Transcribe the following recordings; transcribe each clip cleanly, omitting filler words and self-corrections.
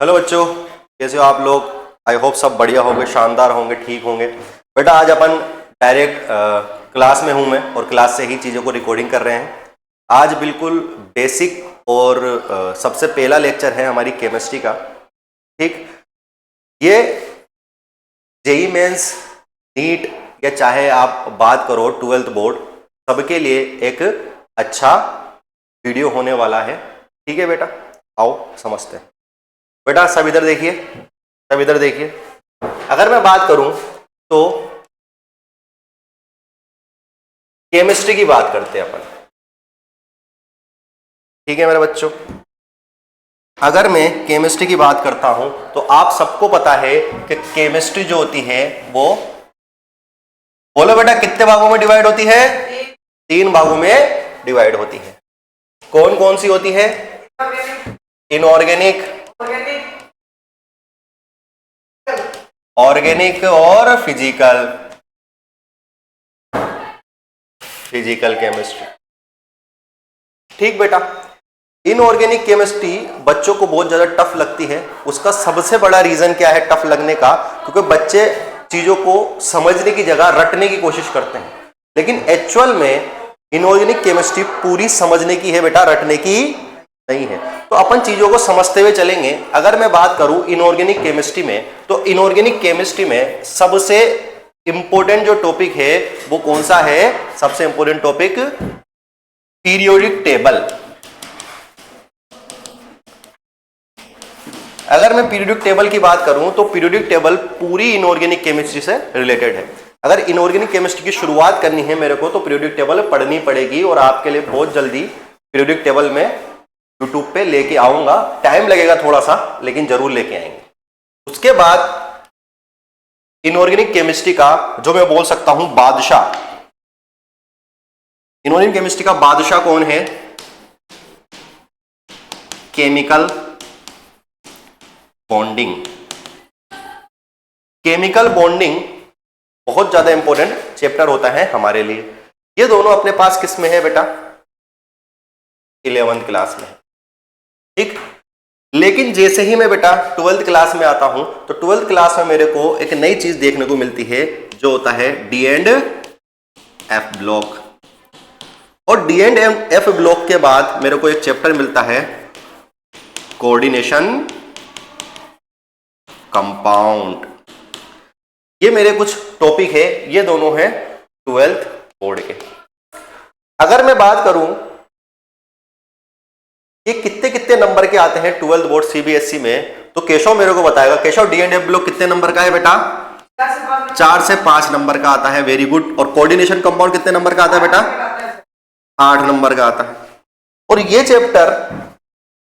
Hello बच्चों, कैसे हो आप लोग। आई होप सब बढ़िया होंगे, शानदार होंगे, ठीक होंगे। बेटा आज अपन डायरेक्ट क्लास में हूँ मैं और क्लास से ही चीज़ों को रिकॉर्डिंग कर रहे हैं। आज बिल्कुल बेसिक और सबसे पहला लेक्चर है हमारी केमिस्ट्री का। ठीक, ये जेई मेंस, नीट या चाहे आप बात करो 12th बोर्ड, सबके लिए एक अच्छा वीडियो होने वाला है। ठीक है बेटा, आओ समझते हैं। बेटा सब इधर देखिए, सब इधर देखिए। अगर मैं बात करूं तो केमिस्ट्री की बात करते हैं अपन। ठीक है मेरे बच्चों, अगर मैं केमिस्ट्री की बात करता हूं तो आप सबको पता है कि केमिस्ट्री जो होती है वो, बोलो बेटा, कितने भागों में डिवाइड होती है? 3 भागों में डिवाइड होती है। कौन कौन सी होती है? इनऑर्गेनिक, ऑर्गेनिक और फिजिकल केमिस्ट्री। ठीक बेटा, इनऑर्गेनिक केमिस्ट्री बच्चों को बहुत ज्यादा टफ लगती है। उसका सबसे बड़ा रीजन क्या है टफ लगने का? क्योंकि बच्चे चीजों को समझने की जगह रटने की कोशिश करते हैं, लेकिन एक्चुअल में इनऑर्गेनिक केमिस्ट्री पूरी समझने की है बेटा, रटने की नहीं है। तो अपन चीजों को समझते हुए चलेंगे। अगर मैं बात करूं इनऑर्गेनिक केमिस्ट्री में, तो इनऑर्गेनिक केमिस्ट्री में सबसे इंपॉर्टेंट जो टॉपिक है वो कौन सा है? सबसे इंपॉर्टेंट टॉपिक पीरियोडिक टेबल। अगर मैं पीरियोडिक टेबल की बात करूं तो पीरियोडिक टेबल पूरी इनऑर्गेनिक केमिस्ट्री से रिलेटेड है। अगर इनऑर्गेनिक केमिस्ट्री की शुरुआत करनी है मेरे को तो पीरियोडिक टेबल पढ़नी पड़ेगी, और आपके लिए बहुत जल्दी पीरियोडिक टेबल में यूट्यूब पे लेके आऊंगा। टाइम लगेगा थोड़ा सा, लेकिन जरूर लेके आएंगे। उसके बाद इनऑर्गेनिक केमिस्ट्री का जो मैं बोल सकता हूं बादशाह, इनऑर्गेनिक केमिस्ट्री का बादशाह कौन है? Chemical bonding. केमिकल बॉन्डिंग बहुत ज्यादा इंपॉर्टेंट चैप्टर होता है हमारे लिए। ये दोनों अपने पास किस में है बेटा? 11th क्लास में। ठीक, लेकिन जैसे ही मैं बेटा 12th क्लास में आता हूं तो 12th क्लास में मेरे को एक नई चीज देखने को मिलती है, जो होता है डी एंड एफ ब्लॉक। और डी एंड एफ ब्लॉक के बाद मेरे को एक चैप्टर मिलता है कोऑर्डिनेशन कंपाउंड। ये मेरे कुछ टॉपिक है, ये दोनों हैं 12th बोर्ड के। अगर मैं बात करूं ये कितने कितने नंबर के आते हैं 12th बोर्ड सीबीएसई में, तो केशव मेरे को बताएगा। Keshav, D and F block कितने नंबर का है बेटा? 4 से 5 नंबर का आता है। Very good. और कोऑर्डिनेशन कंपाउंड कितने नंबर का आता है बेटा? 8 नंबर का आता है। और ये चैप्टर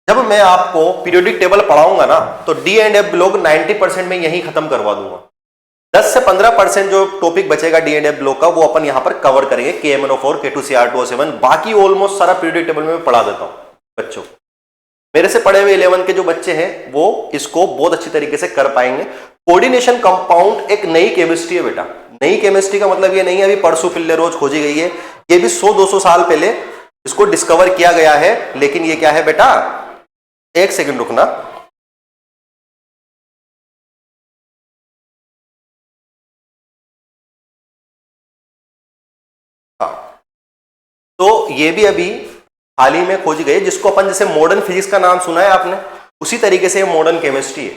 जब मैं आपको पीरियोडिक टेबल पढ़ाऊंगा ना, तो डी एंड एफ ब्लॉक 90% में यही खत्म करवा दूंगा। 10 से 15% जो टॉपिक बचेगा डी एंड एफ ब्लॉक का, वो अपन यहां पर कवर करेंगे। KMnO4, K2CR2O7, बाकी ऑलमोस्ट सारा पीरियोडिक टेबल में पढ़ा देता हूं बच्चों। मेरे से पढ़े हुए 11 के जो बच्चे हैं वो इसको बहुत अच्छी तरीके से कर पाएंगे। कोऑर्डिनेशन कंपाउंड एक नई केमिस्ट्री है बेटा। नई केमिस्ट्री का मतलब ये नहीं है अभी परसों पिल्ले रोज खोजी गई है, ये भी 100-200 साल पहले इसको डिस्कवर किया गया है। लेकिन ये क्या है बेटा? एक सेकंड रुकना। हाँ, तो ये भी अभी हाल ही में खोजी गई, जिसको अपन जैसे मॉडर्न फिजिक्स का नाम सुना है आपने, उसी तरीके से ये मॉडर्न केमिस्ट्री है।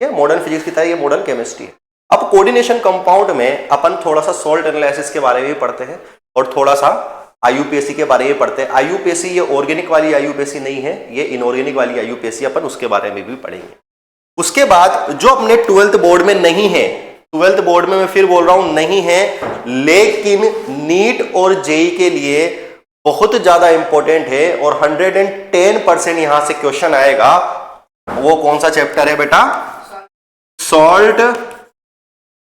ये मॉडर्न फिजिक्स की तरह ये मॉडर्न केमिस्ट्री है। अब कोऑर्डिनेशन कंपाउंड में अपन थोड़ा सा सॉल्ट एनालिसिस के बारे में भी पढ़ते हैं और थोड़ा सा आईयूपीएसी के बारे में पढ़ते हैं। आईयूपीएसी ये ऑर्गेनिक वाली आईयूपीएसी नहीं है, ये इनऑर्गेनिक वाली आईयूपीएसी, अपन उसके बारे में भी पढ़ेंगे। उसके बाद जो अपने 12th बोर्ड में नहीं है, 12th बोर्ड में मैं फिर बोल रहा हूं नहीं है, लेकिन नीट और जेई के लिए बहुत ज्यादा इंपॉर्टेंट है और 110% यहां से क्वेश्चन आएगा। वो कौन सा चैप्टर है बेटा? Salt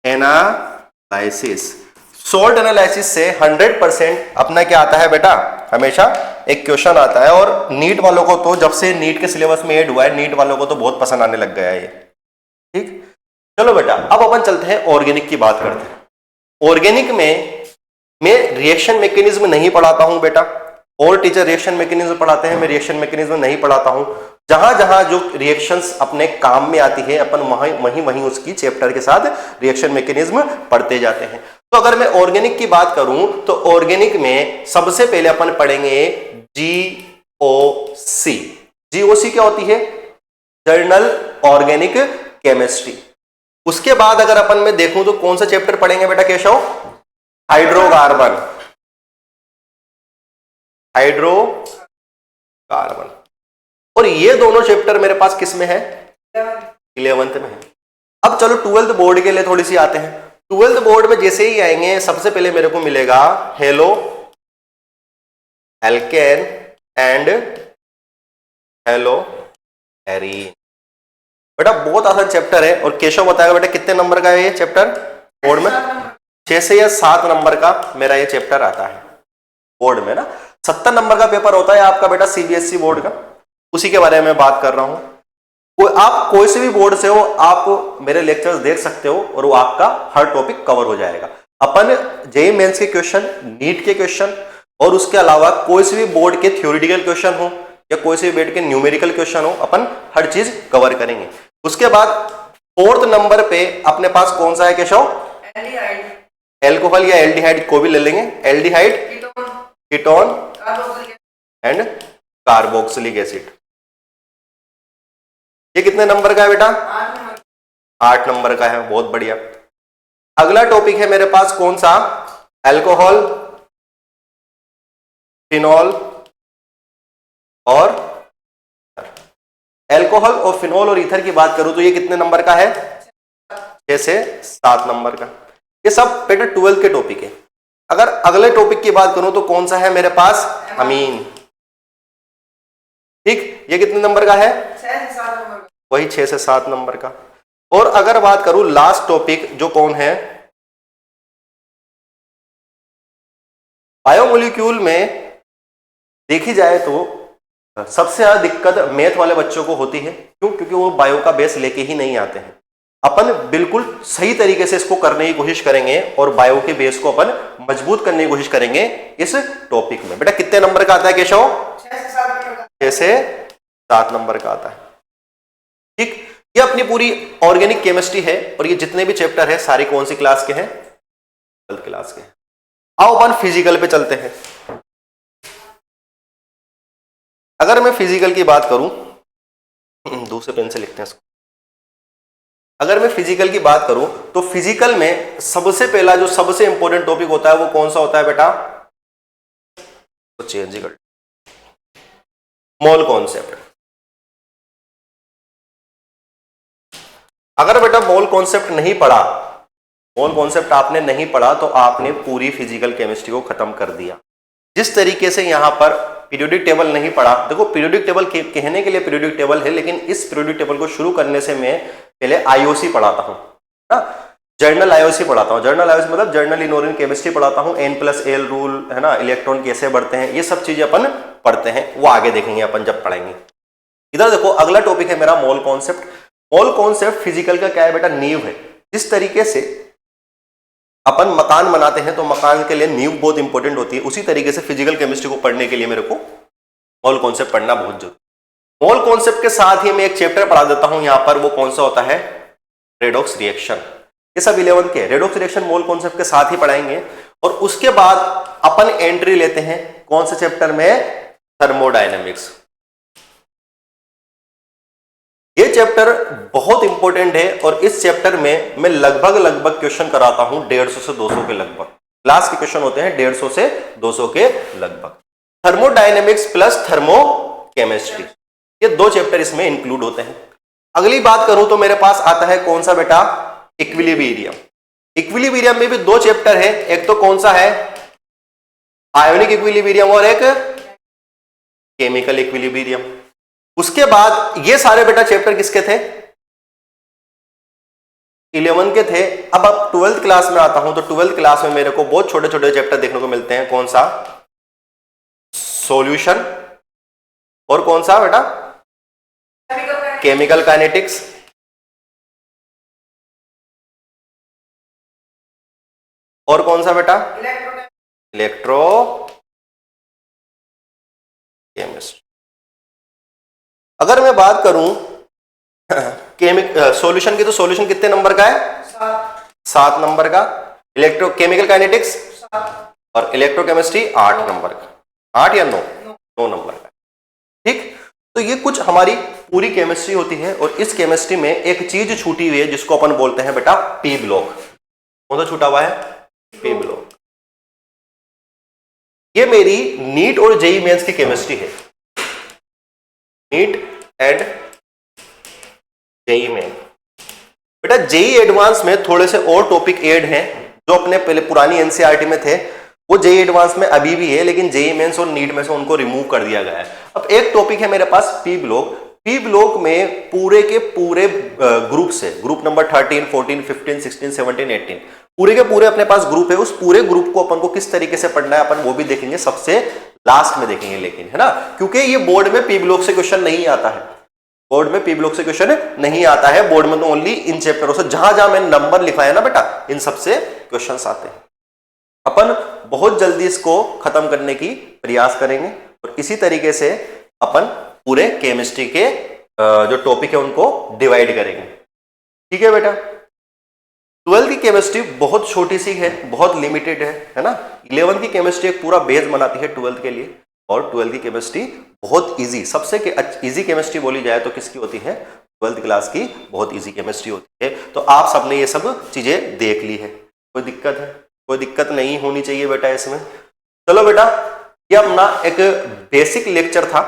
analysis. सॉल्ट एनालिसिस से 100% अपना क्या आता है बेटा? हमेशा एक क्वेश्चन आता है। और नीट वालों को तो जब से नीट के सिलेबस में ऐड हुआ है, नीट वालों को तो बहुत पसंद आने लग गया है ये। ठीक, चलो बेटा अब अपन चलते हैं ऑर्गेनिक की बात करते हैं। ऑर्गेनिक में मैं रिएक्शन मैकेनिज्म नहीं पढ़ाता हूं बेटा। और टीचर रिएक्शन मैकेनिज्म पढ़ाते हैं, मैं रिएक्शन मैकेनिज्म नहीं पढ़ाता हूं। जहां जहां जो रिएक्शंस अपने काम में आती है अपन वहीं वहीं उसकी चैप्टर के साथ रिएक्शन मैकेनिज्म पढ़ते जाते हैं। तो अगर मैं ऑर्गेनिक की बात करूं तो ऑर्गेनिक में सबसे पहले अपन पढ़ेंगे जीओसी। जीओसी क्या होती है? Journal organic chemistry. उसके बाद अगर अपन में देखूं तो कौन सा चैप्टर पढ़ेंगे बेटा केशव? हाइड्रोकार्बन। हाइड्रोकार्बन। और ये दोनों चैप्टर मेरे पास किस में है? 11th में है। अब चलो 12th बोर्ड के लिए थोड़ी सी आते हैं। 12th बोर्ड में जैसे ही आएंगे सबसे पहले मेरे को मिलेगा halo alkane and hello arene. बेटा बहुत आसान चैप्टर है और केशव बताएगा बेटा कितने नंबर का है ये चैप्टर बोर्ड में? 6 से या 7 नंबर का मेरा ये चैप्टर आता है बोर्ड में ना। 70 नंबर का पेपर होता है आपका बेटा सीबीएसई बोर्ड का, उसी के बारे में मैं बात कर रहा हूं। आप कोई से भी बोर्ड से हो, आप मेरे लेक्चर्स देख सकते हो और वो आपका हर टॉपिक कवर हो जाएगा। अपन जेईई मेंस के क्वेश्चन, नीट के क्वेश्चन और उसके अलावा कोई से भी बोर्ड के थ्योरेटिकल क्वेश्चन हो या कोई से भी बोर्ड के न्यूमेरिकल क्वेश्चन हो, अपन हर चीज कवर करेंगे। उसके बाद 4th नंबर पे अपने पास कौन सा है केशव? एल्कोहल या एल्डिहाइड को भी ले लेंगे। Aldehyde, ketone and carboxylic acid. ये कितने नंबर का है बेटा? 8 नंबर का है। बहुत बढ़िया। अगला टॉपिक है मेरे पास कौन सा? अल्कोहल, फिनॉल और अल्कोहल और फिनॉल और ईथर की बात करूं तो ये कितने नंबर का है? 6 से 7 नंबर का। ये सब बेटा 12th के टॉपिक है। अगर अगले टॉपिक की बात करूं तो कौन सा है मेरे पास? अमीन। ठीक, ये कितने नंबर का है? 6 से 7 नंबर। वही 6 से 7 नंबर का। और अगर बात करूं लास्ट टॉपिक जो कौन है? बायोमोलिक्यूल में देखी जाए तो सबसे ज्यादा दिक्कत मैथ वाले बच्चों को होती है। क्यों? क्योंकि वो बायो का बेस लेके ही नहीं आते हैं। अपन बिल्कुल सही तरीके से इसको करने की कोशिश करेंगे और बायो के बेस को अपन मजबूत करने की कोशिश करेंगे इस टॉपिक में। बेटा कितने नंबर का आता है केशव? 6 से 7 नंबर का आता है। ठीक, ये अपनी पूरी ऑर्गेनिक केमिस्ट्री है और ये जितने भी चैप्टर है सारी कौन सी क्लास के हैं? 12th क्लास के हैं। आओ अपन फिजिकल पे चलते हैं। अगर मैं फिजिकल की बात करूं, दूसरे पेन से लिखते हैं इसको। अगर मैं फिजिकल की बात करूं तो फिजिकल में सबसे पहला जो सबसे इंपॉर्टेंट टॉपिक होता है वो कौन सा होता है बेटा? तो चेंज कर, मोल कॉन्सेप्ट। अगर बेटा मोल कॉन्सेप्ट नहीं पढ़ा, मोल कॉन्सेप्ट आपने नहीं पढ़ा तो आपने पूरी फिजिकल केमिस्ट्री को खत्म कर दिया। जिस तरीके से यहां पर पीरियोडिक टेबल नहीं पढ़ा, देखो पीरियोडिक टेबल कहने के लिए पीरियोडिक टेबल है, लेकिन इस पीरियोडिक टेबल को शुरू करने से मैं पहले आईओसी पढ़ाता हूं, जर्नल आईओसी पढ़ाता हूं। जर्नल आईओसी मतलब जर्नल इनऑर्गेनिक केमिस्ट्री पढ़ाता हूं। N+L रूल है ना, इलेक्ट्रॉन कैसे बढ़ते हैं, ये सब चीजें अपन पढ़ते हैं, वो आगे देखेंगे अपन जब पढ़ेंगे। इधर देखो अगला टॉपिक है मेरा mole concept. Mole concept physical का क्या है बेटा? नींव है। जिस तरीके से अपन मकान बनाते हैं तो मकान के लिए नींव बहुत इंपॉर्टेंट होती है, उसी तरीके से फिजिकल केमिस्ट्री को पढ़ने के लिए मेरे को मोल कॉन्सेप्ट पढ़ना बहुत जरूरी। मोल कॉन्सेप्ट के साथ ही मैं एक चैप्टर पढ़ा देता हूं यहां पर, वो कौन सा होता है? Redox reaction. ये सब 11th के रेडॉक्स रिएक्शन मोल कॉन्सेप्ट के साथ ही पढ़ाएंगे। और उसके बाद अपन एंट्री लेते हैं कौन से चैप्टर में? थर्मोडायनेमिक्स। ये चैप्टर बहुत इंपॉर्टेंट है और इस चैप्टर में मैं लगभग क्वेश्चन कराता हूं 150 से 200 के लगभग। क्लास के क्वेश्चन होते हैं 150 से 200 के लगभग। थर्मोडायनेमिक्स प्लस थर्मो केमिस्ट्री, ये 2 चैप्टर इसमें इंक्लूड होते हैं। अगली बात करूं तो मेरे पास आता है कौन सा बेटा? इक्विलिब्रियम। इक्विलिब्रियम में भी 2 चैप्टर है। एक तो कौन सा है? आयोनिक इक्विलिब्रियम और एक केमिकल इक्विलिब्रियम। उसके बाद ये सारे बेटा चैप्टर किसके थे? 11 के थे। अब 12th क्लास में आता हूं तो 12th क्लास में मेरे को बहुत छोटे छोटे चैप्टर देखने को मिलते हैं। कौन सा? सॉल्यूशन और कौन सा बेटा? केमिकल काइनेटिक्स और कौन सा बेटा? Electro chemistry. अगर मैं मैं बात करूं सॉल्यूशन की, तो सॉल्यूशन कितने नंबर का है? 7 नंबर का। केमिकल काइनेटिक्स और इलेक्ट्रोकेमिस्ट्री 8 नंबर का। 8 या 9 नंबर का। ठीक, तो ये कुछ हमारी पूरी केमिस्ट्री होती है, और इस केमिस्ट्री में एक चीज छूटी हुई है जिसको अपन बोलते हैं बेटा पी ब्लॉक। कौन सा छूटा हुआ है? P block. ये मेरी नीट और जेई मेंस की केमिस्ट्री है। NEET and JEE main. बेटा जेई एडवांस में थोड़े से और टॉपिक ऐड हैं जो अपने पहले पुरानी एनसीईआरटी में थे, वो जेई एडवांस में अभी भी है, लेकिन जेई मेंस और नीट में से उनको रिमूव कर दिया गया है। अब एक टॉपिक है मेरे पास पी ब्लॉक। पी ब्लॉक में पूरे के पूरे ग्रुप से, ग्रुप नंबर 13, 14, 15, 16, 17, 18, पूरे के पूरे अपने पास ग्रुप है। उस पूरे ग्रुप को अपन को किस तरीके से पढ़ना है अपन वो भी देखेंगे, सबसे लास्ट में देखेंगे, लेकिन है ना, क्योंकि ये बोर्ड में पी ब्लॉक से क्वेश्चन नहीं आता है। बोर्ड में पी ब्लॉक से क्वेश्चन नहीं आता है। बोर्ड में तो ओनली इन चैप्टरों से, जहां जहां मैंने नंबर लिखा है ना बेटा, इन सबसे क्वेश्चन आते हैं। अपन बहुत जल्दी इसको खत्म करने की प्रयास करेंगे, और इसी तरीके से अपन पूरे केमिस्ट्री के जो टॉपिक है उनको डिवाइड करेंगे। ठीक है बेटा। 12th की केमिस्ट्री बहुत छोटी सी है, बहुत लिमिटेड है ना। 11th की केमिस्ट्री एक पूरा बेस बनाती है 12th के लिए, और 12th की केमिस्ट्री बहुत इजी, सबसे इजी केमिस्ट्री बोली जाए तो किसकी होती है? 12th क्लास की बहुत इजी केमिस्ट्री होती है। तो आप सबने ये सब चीजें देख ली है, कोई दिक्कत है? कोई दिक्कत नहीं होनी चाहिए बेटा इसमें। चलो बेटा, ये अपना एक बेसिक लेक्चर था।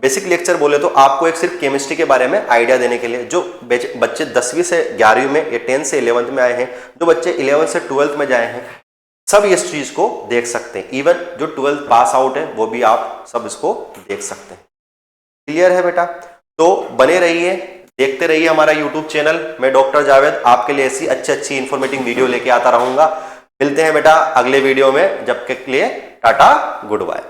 बेसिक लेक्चर बोले तो आपको एक सिर्फ केमिस्ट्री के बारे में आइडिया देने के लिए, जो बच्चे 10वीं से 11वीं में या 10 से 11th में आए हैं, जो बच्चे 11th से 12th में जाए हैं, सब इस चीज को देख सकते हैं। इवन जो 12th पास आउट है वो भी आप सब इसको देख सकते हैं। क्लियर है बेटा? तो बने रहिए, देखते रहिए हमारा YouTube चैनल। मैं डॉक्टर जावेद आपके लिए ऐसी अच्छी इंफॉर्मेटिव वीडियो लेके आता रहूंगा। मिलते हैं बेटा अगले वीडियो में, जब तक के लिए टाटा, गुड बाय।